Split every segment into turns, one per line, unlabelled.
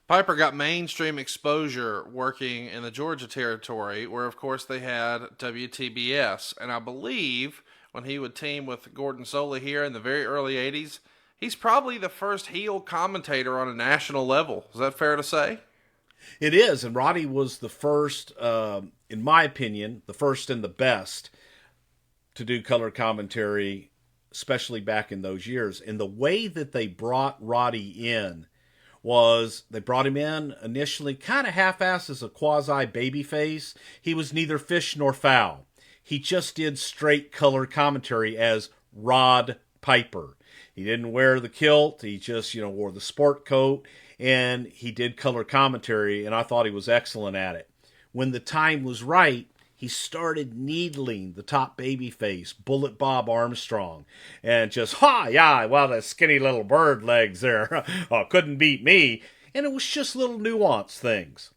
Piper got mainstream exposure working in the Georgia territory, where, of course, they had WTBS. And I believe when he would team with Gordon Soley here in the very early 80s, he's probably the first heel commentator on a national level. Is that fair to say?
It is, and Roddy was the first, in my opinion, the first and the best to do color commentary, especially back in those years. And the way that they brought Roddy in was they brought him in initially kind of half-assed as a quasi-babyface. He was neither fish nor fowl. He just did straight color commentary as Rod Piper. He didn't wear the kilt. He just, wore the sport coat, and he did color commentary, and I thought he was excellent at it. When the time was right, he started needling the top babyface, Bullet Bob Armstrong, and just, the skinny little bird legs there couldn't beat me. And it was just little nuanced things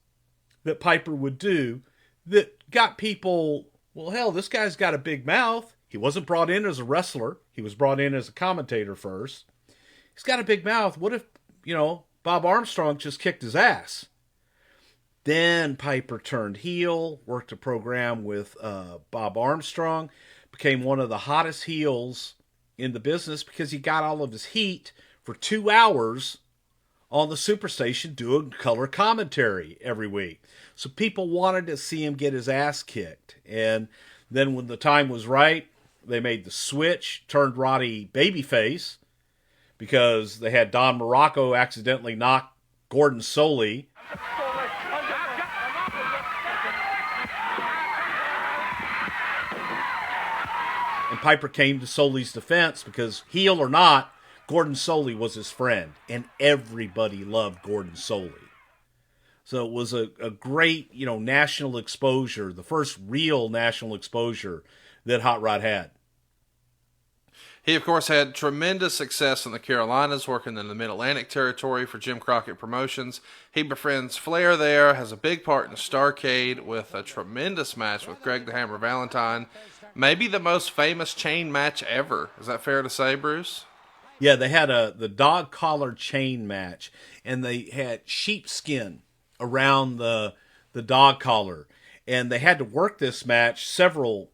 that Piper would do that got people, well, hell, this guy's got a big mouth. He wasn't brought in as a wrestler. He was brought in as a commentator first. He's got a big mouth. What if, Bob Armstrong just kicked his ass? Then Piper turned heel, worked a program with Bob Armstrong, became one of the hottest heels in the business because he got all of his heat for 2 hours on the Superstation doing color commentary every week. So people wanted to see him get his ass kicked. And then when the time was right, they made the switch, turned Roddy babyface because they had Don Morocco accidentally knock Gordon Soley. And Piper came to Soley's defense because, heel or not, Gordon Soley was his friend. And everybody loved Gordon Soley. So it was a great, national exposure, the first real national exposure that Hot Rod had.
He, of course, had tremendous success in the Carolinas, working in the Mid-Atlantic territory for Jim Crockett Promotions. He befriends Flair there, has a big part in Starrcade with a tremendous match with Greg the Hammer Valentine. Maybe the most famous chain match ever. Is that fair to say, Bruce?
Yeah, they had the dog collar chain match, and they had sheepskin around the dog collar. And they had to work this match several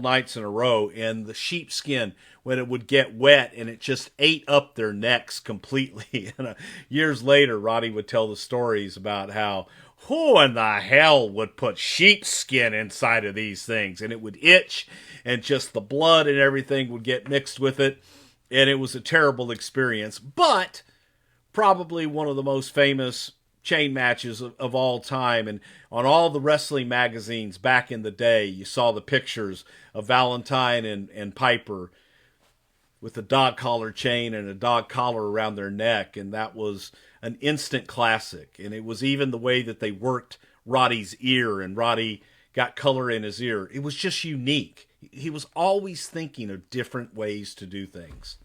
nights in a row, and the sheepskin, when it would get wet, and it just ate up their necks completely. And years later, Roddy would tell the stories about how, who in the hell would put sheepskin inside of these things? And it would itch, and just the blood and everything would get mixed with it. And it was a terrible experience, but probably one of the most famous chain matches of all time. And on all the wrestling magazines back in the day, you saw the pictures of Valentine and Piper with a dog collar chain and a dog collar around their neck. And that was an instant classic. And it was even the way that they worked Roddy's ear, and Roddy got color in his ear. It was just unique. He was always thinking of different ways to do things.